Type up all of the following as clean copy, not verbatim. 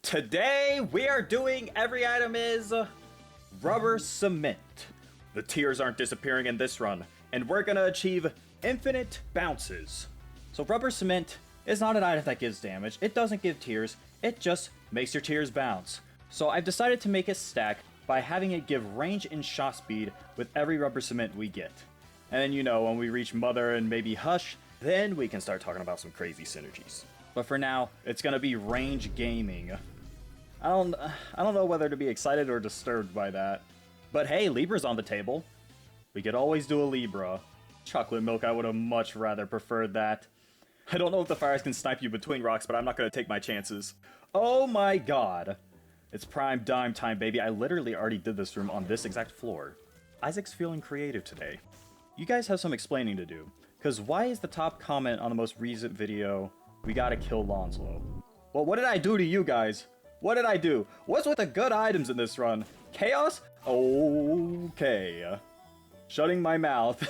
Today we are doing every item is rubber cement. The tears aren't disappearing in this run, and we're gonna achieve infinite bounces. So rubber cement is not an item that gives damage, it doesn't give tears, it just makes your tears bounce. So I've decided to make a stack by having it give range and shot speed with every rubber cement we get. And then, you know, when we reach Mother and maybe Hush, then we can start talking about some crazy synergies. But for now, it's gonna be range gaming. I don't know whether to be excited or disturbed by that. But hey, Libra's on the table. We could always do a Libra. Chocolate milk, I would have much rather preferred that. I don't know if the fires can snipe you between rocks, but I'm not gonna take my chances. Oh my god. It's prime dime time, baby. I literally already did this room on this exact floor. Isaac's feeling creative today. You guys have some explaining to do. Cause why is the top comment on the most recent video, we gotta kill Lonslo? Well, what did I do to you guys? What did I do? What's with the good items in this run? Chaos? Okay. Shutting my mouth.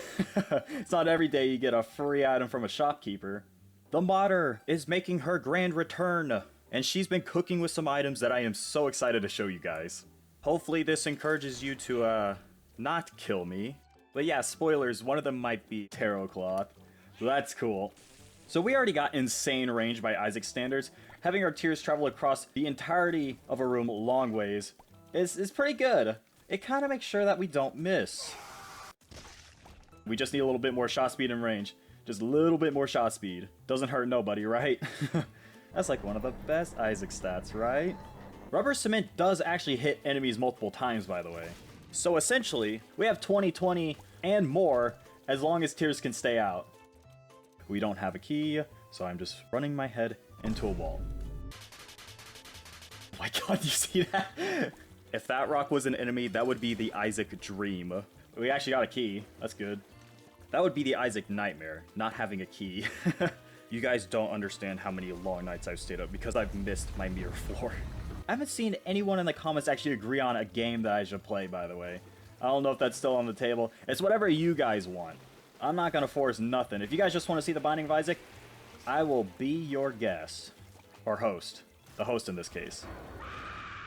It's not every day you get a free item from a shopkeeper. The modder is making her grand return, and she's been cooking with some items that I am so excited to show you guys. Hopefully this encourages you to, not kill me. But yeah, spoilers, one of them might be tarot cloth. So that's cool. So we already got insane range by Isaac's standards. Having our tears travel across the entirety of a room long ways is pretty good. It kind of makes sure that we don't miss. We just need a little bit more shot speed and range. Just a little bit more shot speed. Doesn't hurt nobody, right? That's like one of the best Isaac stats, right? Rubber cement does actually hit enemies multiple times, by the way. So essentially, we have 20/20 and more as long as tears can stay out. We don't have a key, so I'm just running my head into a wall. Oh my god, you see that? If that rock was an enemy, that would be the Isaac Dream. We actually got a key. That's good. That would be the Isaac Nightmare, not having a key. You guys don't understand how many long nights I've stayed up because I've missed my mirror floor. I haven't seen anyone in the comments actually agree on a game that I should play, by the way. I don't know if that's still on the table. It's whatever you guys want. I'm not gonna force nothing. If you guys just want to see the Binding of Isaac, I will be your guest. Or host. The host in this case.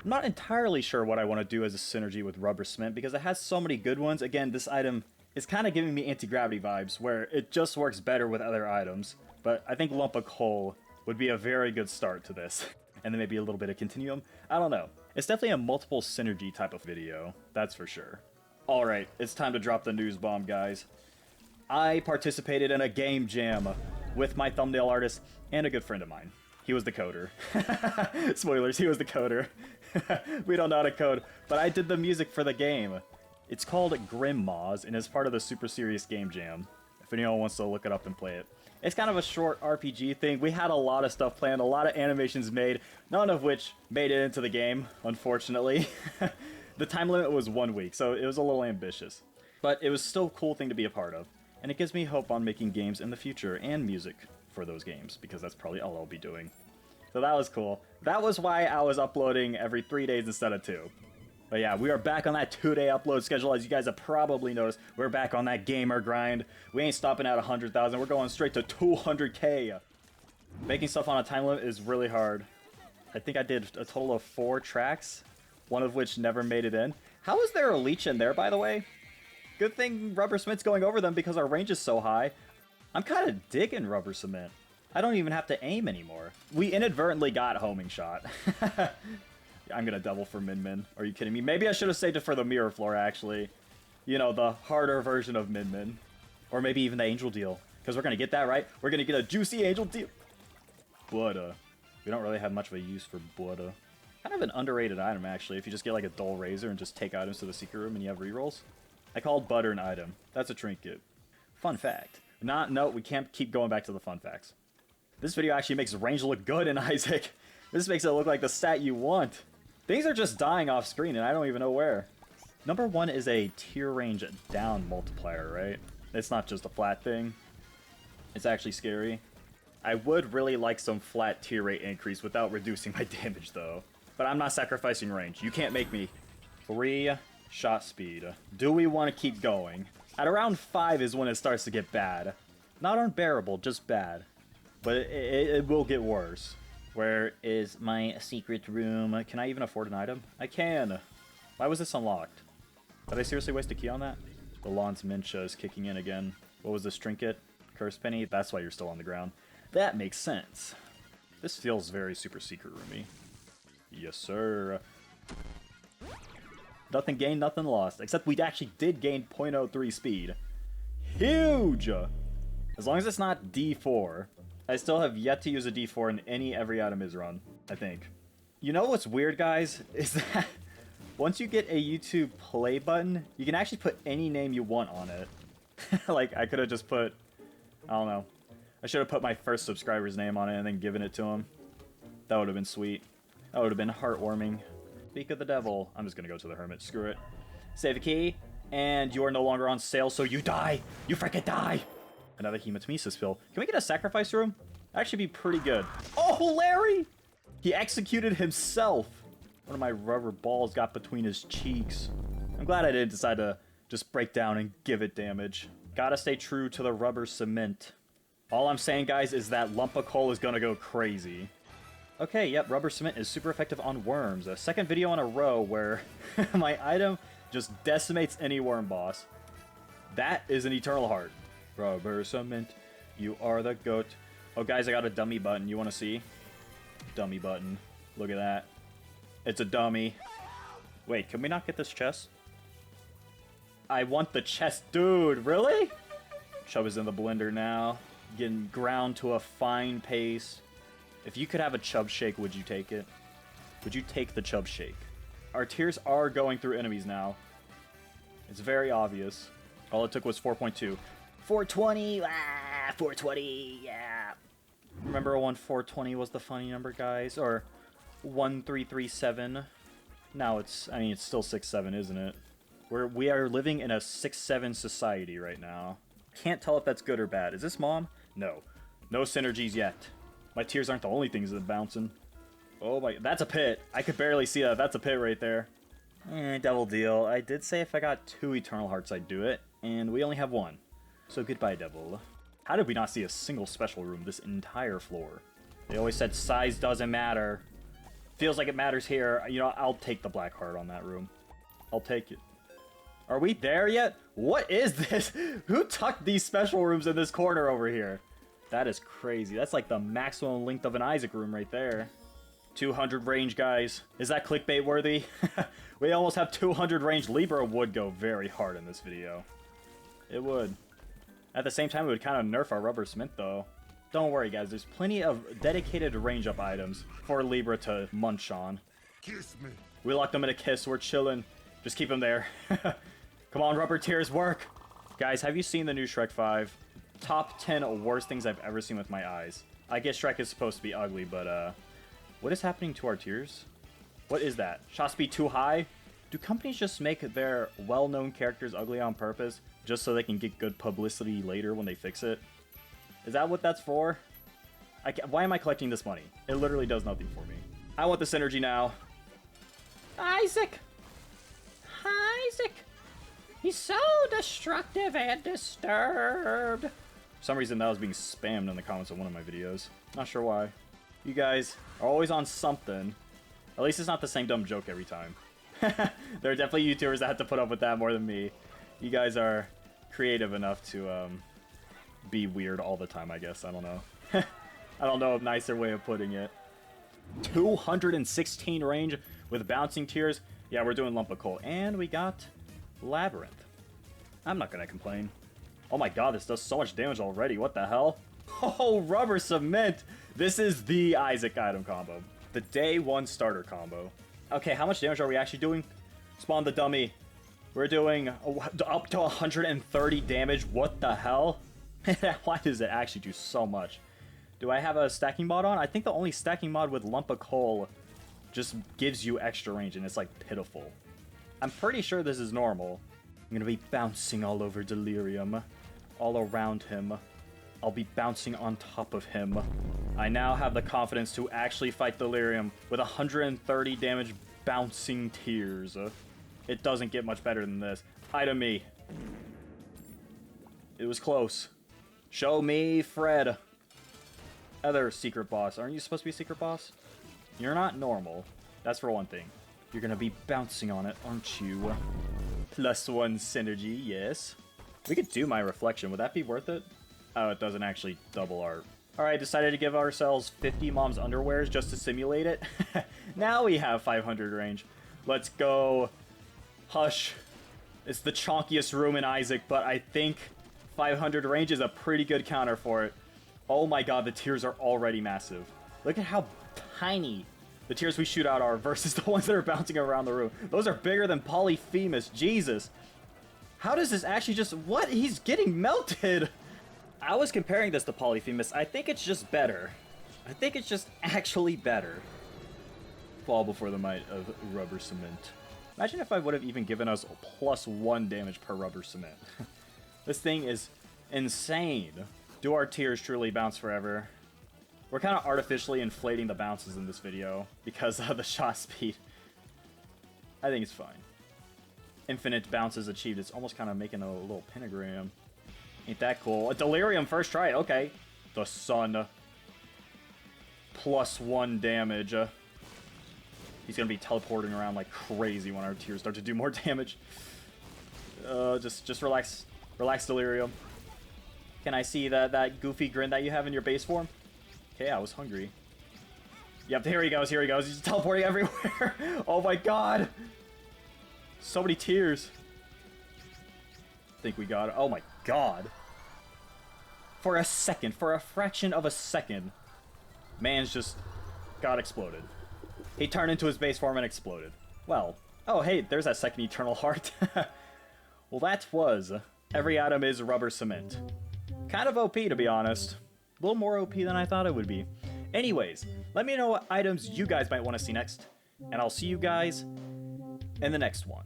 I'm not entirely sure what I want to do as a synergy with rubber cement because it has so many good ones. Again, this item is kind of giving me anti-gravity vibes where it just works better with other items. But I think lump of coal would be a very good start to this. And then maybe a little bit of continuum. I don't know. It's definitely a multiple synergy type of video. That's for sure. Alright, it's time to drop the news bomb, guys. I participated in a game jam with my thumbnail artist and a good friend of mine. He was the coder. Spoilers, he was the coder. We don't know how to code, but I did the music for the game. It's called Grandma's and is part of the Super Serious Game Jam. If anyone wants to look it up and play it. It's kind of a short RPG thing. We had a lot of stuff planned, a lot of animations made, none of which made it into the game, unfortunately. The time limit was 1 week, so it was a little ambitious. But it was still a cool thing to be a part of. And it gives me hope on making games in the future and music for those games, because that's probably all I'll be doing. So that was cool. That was why I was uploading every 3 days instead of 2. But yeah, we are back on that 2-day upload schedule. As you guys have probably noticed, we're back on that gamer grind. We ain't stopping at 100,000. We're going straight to 200K. Making stuff on a time limit is really hard. I think I did a total of 4 tracks, one of which never made it in. How is there a leech in there, by the way? Good thing rubber cement's going over them because our range is so high. I'm kind of digging rubber cement. I don't even have to aim anymore. We inadvertently got homing shot. I'm gonna double for Min Min. Are you kidding me? Maybe I should have saved it for the mirror floor, actually. You know, the harder version of Min Min. Or maybe even the angel deal. Because we're gonna get that, right? We're gonna get a juicy angel deal. Butter. We don't really have much of a use for butter. Kind of an underrated item, actually. If you just get like a dull razor and just take items to the secret room and you have rerolls. I called butter an item. That's a trinket. Fun fact. No, we can't keep going back to the fun facts. This video actually makes range look good in Isaac. This makes it look like the stat you want. Things are just dying off screen and I don't even know where. Number 1 is a tier range down multiplier, right? It's not just a flat thing. It's actually scary. I would really like some flat tier rate increase without reducing my damage though. But I'm not sacrificing range. You can't make me. 3 shot speed. Do we want to keep going? At around 5 is when it starts to get bad. Not unbearable, just bad. But it will get worse. Where is my secret room? Can I even afford an item? I can. Why was this unlocked? Did I seriously waste a key on that? The Lons Mincha is kicking in again. What was this trinket? Curse penny? That's why you're still on the ground. That makes sense. This feels very super secret roomy. Yes, sir. Nothing gained, nothing lost. Except we actually did gain 0.03 speed. Huge! As long as it's not D4. I still have yet to use a D4 in any every item is run, I think. You know what's weird, guys? Is that once you get a YouTube play button, you can actually put any name you want on it. Like, I could have just put, I don't know. I should have put my first subscriber's name on it and then given it to him. That would have been sweet. That would have been heartwarming. Speak of the devil. I'm just gonna go to the hermit. Screw it. Save a key, and you are no longer on sale, so you die! You freaking die! Another hematemesis pill. Can we get a sacrifice room? That'd actually be pretty good. Oh, Larry! He executed himself! One of my rubber balls got between his cheeks. I'm glad I didn't decide to just break down and give it damage. Gotta stay true to the rubber cement. All I'm saying, guys, is that lump of coal is gonna go crazy. Okay, yep, rubber cement is super effective on worms. A second video in a row where my item just decimates any worm boss. That is an eternal heart. Rubber cement, you are the goat. Oh, guys, I got a dummy button. You want to see? Dummy button. Look at that. It's a dummy. Wait, can we not get this chest? I want the chest. Dude, really? Chub is in the blender now. Getting ground to a fine paste. If you could have a chub shake, would you take it? Would you take the chub shake? Our tears are going through enemies now. It's very obvious. All it took was 4.2. 420, 420, yeah. Remember when 420 was the funny number, guys? Or 1337. Now it's, I mean, it's still 6-7, isn't it? We are living in a 6-7 society right now. Can't tell if that's good or bad. Is this mom? No. No synergies yet. My tears aren't the only things that are bouncing. Oh my, that's a pit. I could barely see that. That's a pit right there. Double deal. I did say if I got 2 Eternal Hearts, I'd do it. And we only have 1. So goodbye, devil. How did we not see a single special room this entire floor? They always said size doesn't matter. Feels like it matters here. You know, I'll take the black heart on that room. I'll take it. Are we there yet? What is this? Who tucked these special rooms in this corner over here? That is crazy. That's like the maximum length of an Isaac room right there. 200 range, guys. Is that clickbait worthy? We almost have 200 range. Libra would go very hard in this video. It would. At the same time, it would kind of nerf our rubber cement, though. Don't worry, guys. There's plenty of dedicated range-up items for Libra to munch on. Kiss me. We locked them in a kiss. We're chilling. Just keep them there. Come on, rubber tears, work. Guys, have you seen the new Shrek 5? Top 10 worst things I've ever seen with my eyes. I guess Shrek is supposed to be ugly, but, what is happening to our tears? What is that? Shot speed too high? Do companies just make their well-known characters ugly on purpose, just so they can get good publicity later when they fix it? Is that what that's for? Why am I collecting this money? It literally does nothing for me. I want this energy now. Isaac! Isaac! He's so destructive and disturbed. For some reason that was being spammed in the comments of one of my videos. Not sure why. You guys are always on something. At least it's not the same dumb joke every time. There are definitely YouTubers that have to put up with that more than me. You guys are creative enough to be weird all the time, I guess. I don't know. I don't know a nicer way of putting it. 216 range with bouncing tears. Yeah, we're doing lump of coal. And we got Labyrinth. I'm not gonna complain. Oh my god, this does so much damage already. What the hell? Oh, rubber cement! This is the Isaac item combo. The day 1 starter combo. Okay, how much damage are we actually doing? Spawn the dummy. We're doing up to 130 damage. What the hell? Why does it actually do so much? Do I have a stacking mod on? I think the only stacking mod with lump of coal just gives you extra range, and it's like pitiful. I'm pretty sure this is normal. I'm gonna be bouncing all over Delirium. All around him. I'll be bouncing on top of him. I now have the confidence to actually fight Delirium with 130 damage bouncing tears. It doesn't get much better than this. Item me. It was close. Show me Fred. Other secret boss. Aren't you supposed to be a secret boss? You're not normal. That's for one thing. You're gonna be bouncing on it, aren't you? +1 synergy, yes. We could do my reflection. Would that be worth it? Oh, it doesn't actually double our... Alright, decided to give ourselves 50 mom's underwears just to simulate it. Now we have 500 range. Let's go. Hush. It's the chonkiest room in Isaac, but I think 500 range is a pretty good counter for it. Oh my god, the tears are already massive. Look at how tiny the tears we shoot out are versus the ones that are bouncing around the room. Those are bigger than Polyphemus. Jesus. How does this actually just... What? He's getting melted. I was comparing this to Polyphemus. I think it's just better. I think it's just actually better. Fall before the might of rubber cement. Imagine if I would have even given us +1 damage per rubber cement. This thing is insane. Do our tears truly bounce forever? We're kind of artificially inflating the bounces in this video because of the shot speed. I think it's fine. Infinite bounces achieved. It's almost kind of making a little pentagram. Ain't that cool? A Delirium first try. Okay. The sun. +1 damage. He's going to be teleporting around like crazy when our tears start to do more damage. Just relax. Relax, Delirium. Can I see that goofy grin that you have in your base form? Okay, I was hungry. Yep, here he goes, here he goes. He's teleporting everywhere. Oh my god. So many tears. I think we got it. Oh my god. For a second, for a fraction of a second, man's just got exploded. He turned into his base form and exploded. Well, oh hey, there's that second eternal heart. Well, that was every item is rubber cement. Kind of OP, to be honest. A little more OP than I thought it would be. Anyways, let me know what items you guys might want to see next, and I'll see you guys in the next one.